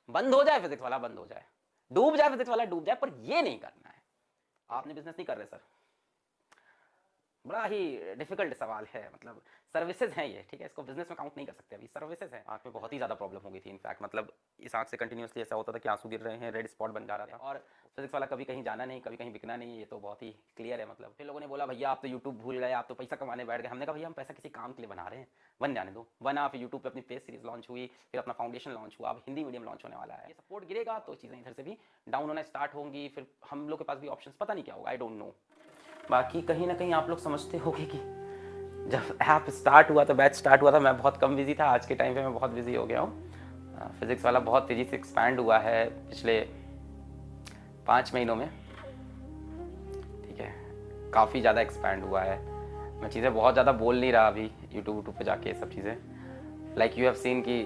बंद हो जाए फिजिक्स वाला बंद हो जाए, डूब जाए फिजिक्स वाला डूब जाए, पर ये नहीं करना है। आपने बिजनेस नहीं कर रहे सर, बड़ा ही डिफिकल्ट सवाल है। मतलब सर्विसेज हैं ये, ठीक है, इसको बिजनेस में काउंट नहीं कर सकते, अभी सर्विसेज हैं। आँख में बहुत ही ज़्यादा प्रॉब्लम हो गई थी इनफैक्ट, मतलब इस आँख से कंटिन्यूसली ऐसा होता था कि आंसू गिर रहे हैं, रेड स्पॉट बन जा रहा था। और फिजिक्स वाला कभी कहीं जाना नहीं, कभी कहीं बिकना नहीं, ये तो बहुत ही क्लियर है। मतलब फिर लोगों ने बोला भैया आप तो यूट्यूब भूल गए, आप तो पैसा कमाने बैठ गए। हमने कहा भैया हम पैसा किसी काम के लिए बना रहे हैं, बन जाने दो। बना, फिर यूट्यूब पे अपनी पेज सीरीज लॉन्च हुई, फिर अपना फाउंडेशन लॉन्च हुआ, अब हिंदी मीडियम लॉन्च होने वाला है। ये सपोर्ट गिरेगा तो चीज़ें इधर से भी डाउन होना स्टार्ट होंगी, फिर हम लोग के पास भी ऑप्शंस पता नहीं क्या होगा, आई डोंट नो। बाकी कहीं ना कहीं आप लोग समझते होंगे कि जब ऐप स्टार्ट हुआ था, बैच स्टार्ट हुआ था, मैं बहुत कम बिजी था। आज के टाइम पे मैं बहुत बिजी हो गया हूँ। फिजिक्स वाला बहुत तेज़ी से एक्सपैंड हुआ है पिछले 5 महीनों में, ठीक है, काफ़ी ज़्यादा एक्सपैंड हुआ है। मैं चीज़ें बहुत ज़्यादा बोल नहीं रहा अभी यूट्यूब पे जाके सब चीज़ें। लाइक यू हैव सीन कि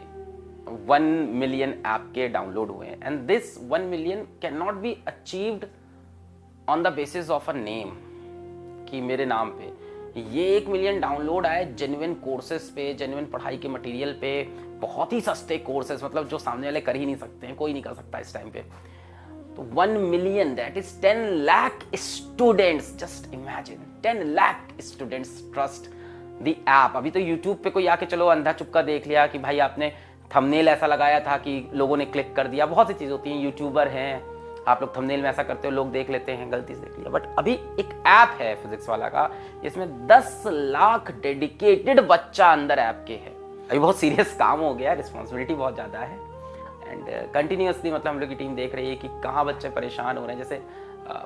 1 मिलियन ऐप के डाउनलोड हुए हैं, and this 1 million can not be achieved on the basis of a name, कि मेरे नाम पे। ये 1 मिलियन डाउनलोड आए जेन्युइन कोर्सेज पे, जेन्युइन पढ़ाई के मटेरियल पे, बहुत ही सस्ते कोर्सेज, मतलब जो सामने वाले कर ही नहीं सकते हैं, कोई नहीं कर सकता इस टाइम पे। तो 1 million, that is 10 lakh students, just imagine 10 lakh students trust the app. अभी तो यूट्यूब पे कोई आके चलो अंधा चुपका देख लिया कि भाई आपने थंबनेल ऐसा लगाया था कि लोगों ने क्लिक कर दिया, बहुत सी चीज़ होती हैं, यूट्यूबर हैं, आप लोग थंबनेल में ऐसा करते हो, लोग देख लेते हैं, गलती से देख लिया। बट अभी एक ऐप है फिजिक्स वाला का, जिसमें 10 लाख डेडिकेटेड बच्चा अंदर ऐप के है। अभी बहुत सीरियस काम हो गया, रिस्पॉन्सिबिलिटी बहुत ज़्यादा है, एंड कंटिन्यूसली मतलब हम लोग की टीम देख रही है कि कहाँ बच्चे परेशान हो रहे हैं। जैसे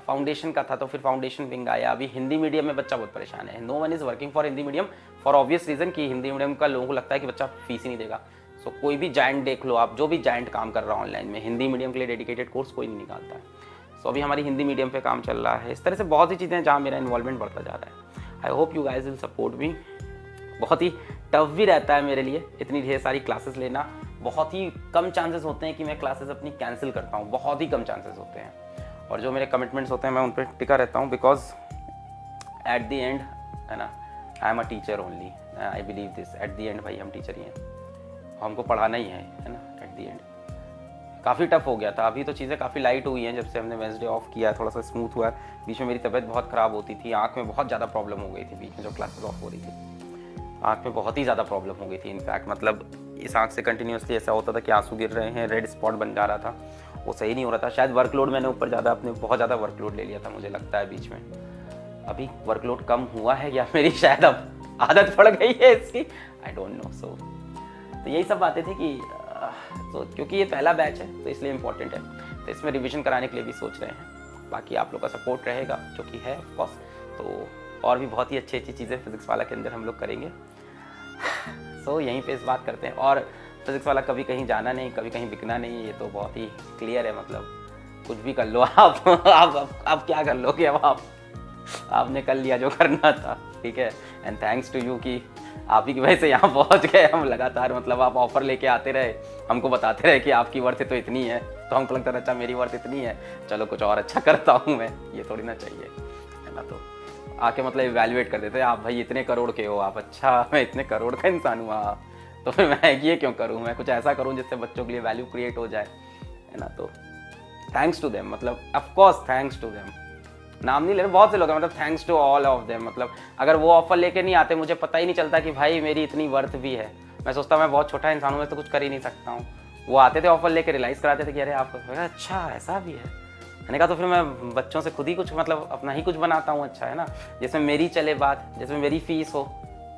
फाउंडेशन का था तो फिर फाउंडेशन विंग आया, अभी हिंदी मीडियम में बच्चा बहुत परेशान है। No one is working for Hindi medium for obvious reason कि हिंदी मीडियम का लोगों को लगता है कि बच्चा फीस ही नहीं देगा। सो कोई भी जाइंट देख लो आप, जो भी जाइंट काम कर रहा है ऑनलाइन में, हिंदी मीडियम के लिए डेडिकेटेड कोर्स कोई नहीं निकालता है। सो अभी हमारी हिंदी मीडियम पे काम चल रहा है। इस तरह से बहुत सी चीज़ें हैं जहाँ मेरा इन्वॉल्वमेंट बढ़ता जा रहा है। I hope you guys will support me. बहुत ही टफ भी रहता है मेरे लिए इतनी ढेर सारी क्लासेस लेना। बहुत ही कम चांसेस होते हैं कि मैं क्लासेस अपनी कैंसिल करता हूँ, बहुत ही कम चांसेस होते हैं। और जो मेरे कमिटमेंट्स होते हैं मैं उन पर टिका रहता हूँ, बिकॉज एट द एंड, है ना, I am a teacher only. I believe this, at the end भाई हम टीचर ही हैं, हमको पढ़ाना ही है ना, एट द एंड। काफ़ी टफ हो गया था, अभी तो चीज़ें काफ़ी लाइट हुई हैं जब से हमने वेंसडे ऑफ किया, थोड़ा सा स्मूथ हुआ है। बीच में मेरी तबीयत बहुत ख़राब होती थी, आँख में बहुत ज़्यादा प्रॉब्लम हो गई थी बीच में जब क्लासेस ऑफ हो रही थी, आँख में बहुत ही ज़्यादा प्रॉब्लम हो गई थी इनफैक्ट। मतलब इस आँख से कंटिन्यूसली ऐसा होता था कि आंसू गिर रहे हैं, रेड स्पॉट बन जा रहा था, वो सही नहीं हो रहा था। शायद वर्कलोड मैंने ऊपर ज़्यादा, अपने बहुत ज़्यादा वर्कलोड ले लिया था मुझे लगता है बीच में। अभी वर्कलोड कम हुआ है या मेरी शायद अब आदत पड़ गई है इसकी, आई डोंट नो। सो तो यही सब बातें थी कि तो क्योंकि ये पहला बैच है तो इसलिए इम्पोर्टेंट है, तो इसमें रिवीजन कराने के लिए भी सोच रहे हैं। बाकी आप लोग का सपोर्ट रहेगा जो कि है ऑफकोर्स, तो और भी बहुत ही अच्छी अच्छी चीज़ें फिजिक्स वाला के अंदर हम लोग करेंगे। सो यहीं पे इस बात करते हैं। और फिजिक्स वाला कभी कहीं जाना नहीं, कभी कहीं बिकना नहीं, ये तो बहुत ही क्लियर है। मतलब कुछ भी कर लो आप आप क्या कर लोगे, अब आपने कर लिया जो करना था, ठीक है। एंड थैंक्स टू यू कि आप ही की वजह से यहाँ पहुँच गए हम लगातार। मतलब आप ऑफर लेके आते रहे, हमको बताते रहे कि आपकी वर्थ तो इतनी है, तो हमको लगता था अच्छा मेरी वर्थ इतनी है, चलो कुछ और अच्छा करता हूँ मैं, ये थोड़ी ना चाहिए, है ना। तो आके मतलब इवैल्यूएट कर देते आप, भाई इतने करोड़ के हो आप, अच्छा मैं इतने करोड़ का इंसान हुआ, तो फिर मैं ये क्यों करूँ, मैं कुछ ऐसा करूँ जिससे बच्चों के लिए वैल्यू क्रिएट हो जाए, है ना। तो थैंक्स टू देम, मतलब ऑफकोर्स थैंक्स टू देम, नाम नहीं ले रहे, बहुत से लोग हैं, मतलब thanks to all of them. मतलब अगर वो ऑफर लेके नहीं आते, मुझे पता ही नहीं चलता कि भाई मेरी इतनी वर्थ भी है। मैं सोचता मैं बहुत छोटा इंसान हूँ, मैं तो कुछ कर ही नहीं सकता हूँ। वो आते थे ऑफर लेके, रियलाइज़ कराते थे कि अरे आप, अच्छा ऐसा भी है, मैंने कहा तो फिर मैं बच्चों से खुद ही कुछ, मतलब अपना ही कुछ बनाता हूँ, अच्छा है ना, जिसमें मेरी चले बात, जिसमें मेरी फीस हो,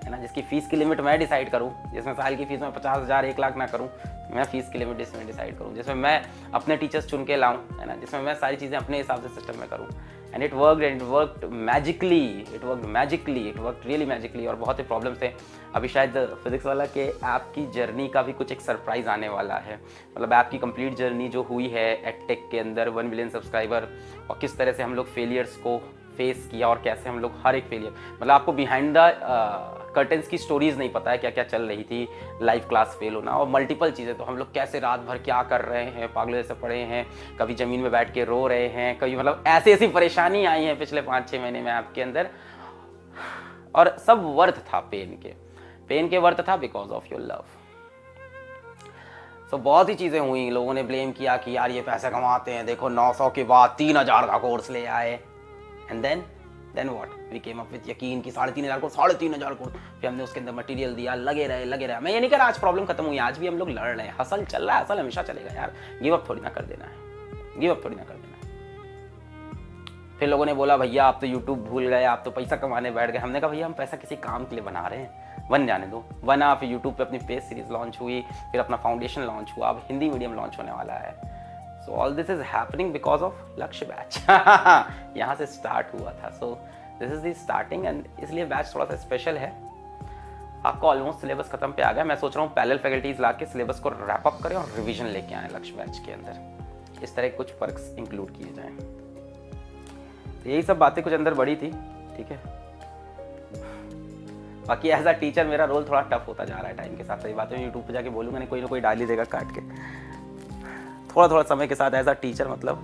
है ना, जिसकी फ़ीस की लिमिट मैं डिसाइड करूँ, जिसमें साल की फ़ीस मैं 50,000 1 लाख ना करूँ, मैं फ़ीस की लिमिट इसमें डिसाइड करूँ, जिसमें मैं अपने टीचर्स चुन के लाऊँ, है ना, जिसमें मैं सारी चीज़ें अपने हिसाब से सिस्टम में करूँ। And it worked magically, it worked really magically. और बहुत ही प्रॉब्लम्स थे। अभी शायद फिजिक्स वाला के ऐप की जर्नी का भी कुछ एक सरप्राइज़ आने वाला है। मतलब ऐप की कंप्लीट जर्नी जो हुई है एडटेक के अंदर, 1 मिलियन सब्सक्राइबर, और किस तरह से हम लोग फेलियर्स को फेस किया, और कैसे हम लोग हर एक फेलियर, मतलब आपको बिहाइंड द कर्टन्स की स्टोरीज नहीं पता है क्या क्या चल रही थी, लाइव क्लास फेल होना और मल्टीपल चीज़ें। तो हम लोग कैसे रात भर क्या कर रहे हैं, पागल जैसे पड़े हैं, कभी ज़मीन में बैठ के रो रहे हैं, कभी मतलब ऐसी ऐसी परेशानी आई है पिछले 5-6 महीने में आपके अंदर। और सब वर्थ था पेन के वर्थ था बिकॉज ऑफ योर लव। सो बहुत ही चीज़ें हुई, लोगों ने ब्लेम किया कि यार ये पैसे कमाते हैं, देखो 900 के बाद 3000 का कोर्स ले आए। And then what, we came up with यकीन कि 3500 कोर्स, 3500 कोर्स। फिर हमने उसके अंदर मटेरियल दिया, लगे रहे। मैं ये नहीं कह रहा आज प्रॉब्लम खत्म हुई, आज भी हम लोग लड़ रहे हैं, हसल चल रहा है, हसल हमेशा चलेगा यार, गिव अप थोड़ी ना कर देना है, गिव अप थोड़ी ना कर देना है। फिर लोगों ने बोला भैया आप तो यूट्यूब भूल गए, आप तो पैसा कमाने बैठ गए। हमने कहा भैया हम पैसा किसी काम के लिए बना रहे हैं, बन जाने दो। बना, फिर यूट्यूब पे अपनी पेज सीरीज लॉन्च हुई, फिर अपना फाउंडेशन लॉन्च हुआ, अब हिंदी मीडियम लॉन्च होने वाला है। So all this is happening because of लक्ष्य बैच। यहाँ से स्टार्ट हुआ था। So this is the starting and इसलिए बैच थोड़ा सा स्पेशल है। आपका ऑलमोस्ट सिलेबस खत्म पे आ गया। मैं सोच रहा हूँ पैरेलल फैकल्टीज ला के सिलेबस को रैप अप करें और रिवीजन लेके आए लक्ष्य बैच के अंदर। इस तरह कुछ पर्क्स इंक्लूड किए जाएं। तो यही सब बातें कुछ अंदर बढ़ी थी, ठीक है। बाकी एज अ टीचर मेरा रोल थोड़ा टफ होता जा रहा है टाइम के साथ। सही बात है, यूट्यूब पे जाके बोलूँगा नहीं, कोई ना कोई डाल ही देगा काट के। थोड़ा समय के साथ एज अ टीचर मतलब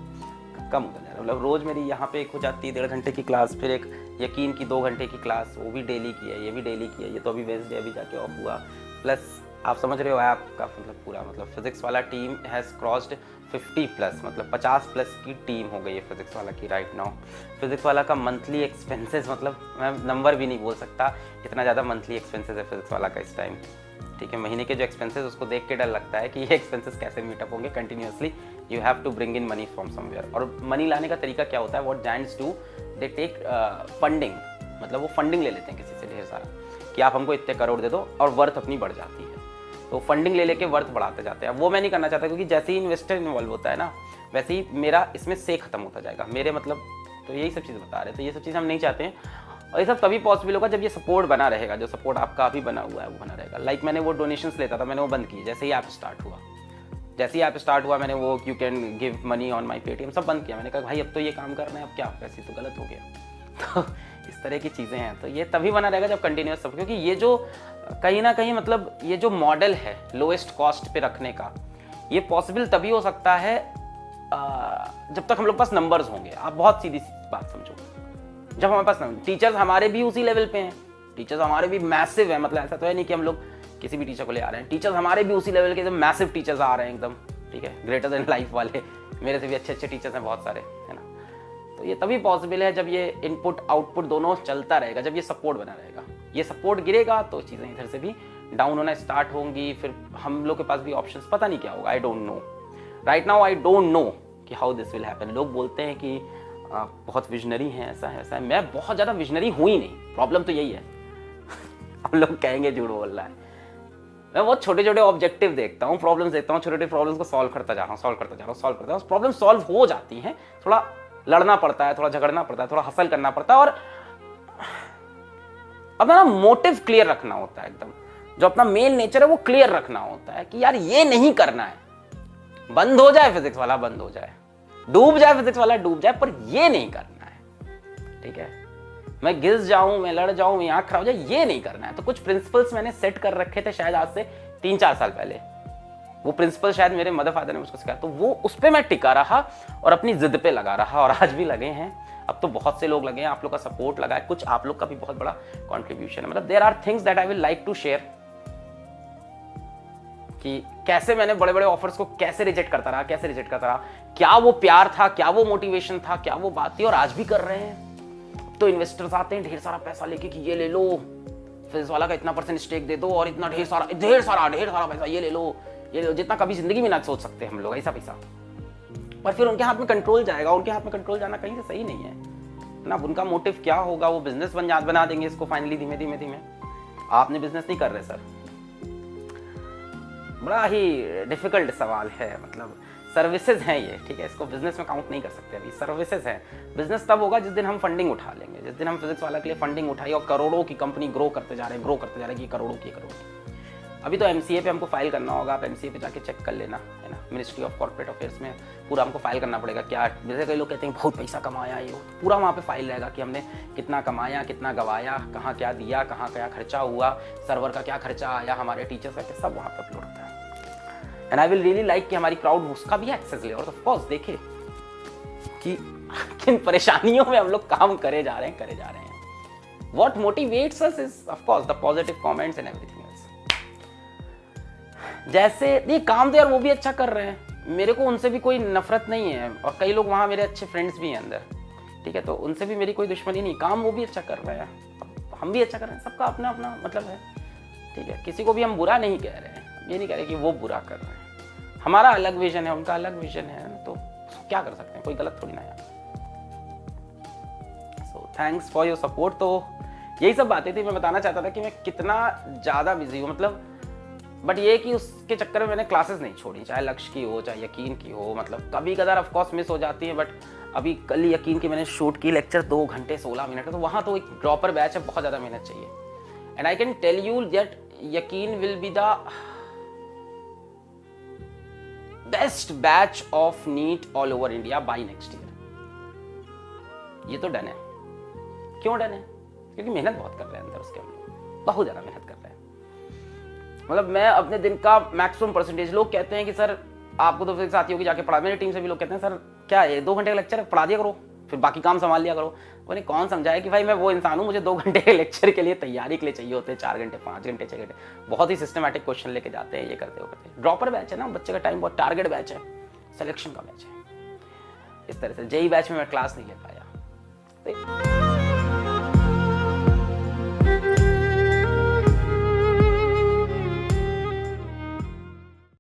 कम होता जा रहा है। मतलब रोज़ मेरी यहाँ पे एक हो जाती है 1.5 घंटे की क्लास, फिर एक यकीन की 2 घंटे की क्लास, वो भी डेली की है, ये भी डेली की है। ये तो अभी वेंसडे अभी जाके ऑफ हुआ। प्लस आप समझ रहे हो ऐप का मतलब पूरा मतलब फिजिक्स वाला टीम हैज़ क्रॉस्ड 50+, मतलब 50+ की टीम हो गई है फिजिक्स वाला की राइट नाउ। फिजिक्स वाला का मंथली एक्सपेंसेस, मतलब मैं नंबर भी नहीं बोल सकता, इतना ज़्यादा मंथली एक्सपेंसेस है फिजिक्स वाला का इस टाइम, ठीक है। महीने के जो एक्सपेंसेस उसको देख के डर लगता है कि ये एक्सपेंसेस कैसे मीटअप होंगे। Continuously you have to bring in money from somewhere. और मनी लाने का तरीका क्या होता है, what giants do, they take funding, मतलब वो फंडिंग ले लेते हैं किसी से ढेर सारा कि आप हमको इतने करोड़ दे दो, और वर्थ अपनी बढ़ जाती है। तो फंडिंग ले लेके वर्थ बढ़ाते जाते हैं। वो मैं नहीं करना चाहता, क्योंकि जैसे ही इन्वेस्टर इन्वॉल्व होता है ना, वैसे ही मेरा इसमें से खत्म होता जाएगा मेरे, मतलब तो यही सब चीज़ बता रहे हैं। तो ये सब चीज़ हम नहीं चाहते हैं, और ये सब तभी पॉसिबल होगा जब ये सपोर्ट बना रहेगा। जो सपोर्ट आपका अभी बना हुआ है वो बना रहेगा। लाइक मैंने वो डोनेशंस लेता था, मैंने वो बंद किए जैसे ही ऐप स्टार्ट हुआ। मैंने वो you can give money on my Paytm सब बंद किया। मैंने कहा भाई अब तो ये काम करना है, अब क्या वैसे तो गलत हो गया। तो इस तरह की चीज़ें हैं। तो ये तभी बना रहेगा जब कंटिन्यूस सब, क्योंकि ये जो कहीं ना कहीं मतलब ये जो मॉडल है लोएस्ट कॉस्ट पे रखने का, ये पॉसिबल तभी हो सकता है जब तक हम लोग पास नंबर्स होंगे। आप बहुत सीधी बात समझो, जब हमारे पास टीचर्स हमारे भी उसी लेवल पे हैं, टीचर्स हमारे भी मैसिव है। मतलब ऐसा तो है नहीं कि हम लोग किसी भी टीचर को ले आ रहे हैं, टीचर्स हमारे भी उसी लेवल के मैसिव टीचर्स आ रहे हैं एकदम, ठीक है, ग्रेटर देन लाइफ वाले। मेरे से भी अच्छे टीचर्स हैं बहुत सारे, है ना। तो ये तभी पॉसिबल है जब ये इनपुट आउटपुट दोनों चलता रहेगा, जब ये सपोर्ट बना रहेगा। ये सपोर्ट गिरेगा तो चीज़ें इधर से भी डाउन होना स्टार्ट होंगी। फिर हम लोग के पास भी ऑप्शंस पता नहीं क्या होगा। I don't know right now, I don't know कि हाउ दिस विल हैपन। लोग बोलते हैं कि बहुत विजनरी हैं, ऐसा है। मैं बहुत ज़्यादा विजनरी हूँ ही नहीं, प्रॉब्लम तो यही है। हम लोग कहेंगे झूठ बोल रहा है। मैं बहुत छोटे ऑब्जेक्टिव देखता हूँ, प्रॉब्लम्स देखता हूँ, छोटे प्रॉब्लम्स को सॉल्व करता जा रहा हूँ। प्रॉब्लम सॉल्व हो जाती हैं, थोड़ा लड़ना पड़ता है, थोड़ा झगड़ना पड़ता है, थोड़ा हसल करना पड़ता है, और अपना मोटिव क्लियर रखना होता है एकदम। जो अपना मेन नेचर है वो क्लियर रखना होता है कि यार ये नहीं करना है। बंद हो जाए फिजिक्स वाला, बंद हो जाए, डूब जाए फिजिक्स वाला, डूब जाए, पर ये नहीं करना है, ठीक है। मैं घिस जाऊं, मैं लड़ जाऊं, मैं आंख खराब हो जाए, ये नहीं करना है। तो कुछ प्रिंसिपल्स मैंने सेट कर रखे थे शायद आज से 3-4 साल पहले। वो प्रिंसिपल शायद मेरे मदर फादर ने मुझको सिखाया, तो वो उस पर मैं टिका रहा और अपनी जिद पे लगा रहा, और आज भी लगे हैं। अब तो बहुत से लोग लगे हैं, आप लोग का सपोर्ट लगा है, कुछ आप लोग का भी बहुत बड़ा कॉन्ट्रीब्यूशन है। मतलब there are things that I will like to share, कि कैसे मैंने बड़े ऑफर्स को कैसे रिजेक्ट करता रहा, क्या वो प्यार था, क्या वो मोटिवेशन था, क्या वो बात थी, और आज भी कर रहे हैं। तो इन्वेस्टर्स आते हैं ढेर सारा पैसा लेके कि ये ले लो, फिजिक्स वाला का इतना % स्टेक दे दो, और इतना ढेर सारा पैसा ये ले लो, जितना कभी जिंदगी में ना सोच सकते हम लोग, ऐसा पैसा। पर फिर उनके हाथ में कंट्रोल जाएगा, उनके हाथ में कंट्रोल जाना कहीं से सही नहीं है ना। उनका मोटिव क्या होगा, वो बिजनेस बना देंगे इसको फाइनली धीमे। आपने बिजनेस नहीं कर रहे सर, बड़ा ही डिफिकल्ट सवाल है। मतलब सर्विसेज हैं ये, ठीक है, इसको बिजनेस में काउंट नहीं कर सकते अभी, सर्विसेज हैं। बिजनेस तब होगा जिस दिन हम फंडिंग उठा लेंगे, जिस दिन हम फिजिक्स वाला के लिए फंडिंग उठाई और करोड़ों की कंपनी ग्रो करते जा रहे हैं कि करोड़ों की। अभी तो MCA पे हमको फाइल करना होगा, आप MCA पे जाके चेक कर लेना, है ना। मिनिस्ट्री ऑफ कॉर्पोरेट अफेयर्स में पूरा हमको फाइल करना पड़ेगा। क्या जैसे कई लोग कहते हैं बहुत पैसा कमाया, ये पूरा वहाँ पे फाइल रहेगा कि हमने कितना कमाया, कितना गवाया, कहाँ क्या दिया, कहाँ क्या खर्चा हुआ, सर्वर का क्या खर्चा आया, हमारे टीचर्स का क्या, सब वहाँ पे अपलोड होता है। And I will really like कि हमारी क्राउड उसका भी एक्सेस ले, और ऑफ कोर्स देखे कि किन परेशानियों में हम लोग काम करे जा रहे हैं। What motivates us is of course the positive comments and everything else. जैसे ये काम तो यार वो भी अच्छा कर रहे हैं, मेरे को उनसे भी कोई नफरत नहीं है, और कई लोग वहाँ मेरे अच्छे फ्रेंड्स भी हैं अंदर, ठीक है, तो उनसे भी मेरी कोई दुश्मनी नहीं, काम वो भी अच्छा कर रहे हैं, हम भी अच्छा कर रहे हैं, सबका अपना अपना मतलब है, ठीक है, किसी को भी हम बुरा नहीं कह रहे हैं, ये नहीं कह रहे कि वो बुरा कर रहे हैं, हमारा अलग विजन है, उनका अलग विजन है, तो क्या कर सकते हैं, कोई गलत थोड़ी ना है। So thanks for your support. तो यही सब बातें थी, मैं बताना चाहता था कि मैं कितना ज़्यादा बिजी हूँ, मतलब बट ये कि उसके चक्कर में मैंने क्लासेस नहीं छोड़ी, चाहे लक्ष्य की हो चाहे यकीन की हो, मतलब कभी कदार ऑफकोर्स मिस हो जाती है, बट अभी कल यकीन की मैंने शूट की लेक्चर 2 घंटे 16 मिनट का, तो वहाँ तो एक ड्रॉपर बैच है, बहुत ज़्यादा मेहनत चाहिए, and I can tell you that Yakeen will be the best batch of NEET all over India by next year. ये तो डन है। क्यों डन है? क्योंकि मेहनत बहुत कर रहे हैं अंदर उसके, हम लोग बहुत ज़्यादा मेहनत कर रहे हैं, मतलब मैं अपने दिन का मैक्सिमम परसेंटेज, लोग कहते हैं कि सर आपको तो फिर साथियों की जाके पढ़ा, मेरी टीम से भी लोग कहते हैं सर क्या है 2 घंटे का लेक्चर है, पढ़ा दिया करो, फिर बाकी काम संभाल लिया करो। मैंने कौन समझाया कि भाई मैं वो इंसान हूँ, मुझे 2 घंटे के लेक्चर के लिए तैयारी के लिए चाहिए होते हैं 4 घंटे 5 घंटे 6 घंटे, बहुत ही सिस्टमेटिक क्वेश्चन लेके जाते हैं, ये करते हो करते। ड्रॉपर बैच है ना, बच्चे का टाइम बहुत, टारगेट बैच है, सिलेक्शन का बैच है, इस तरह से जेई बैच में मैं क्लास नहीं ले पाया। तो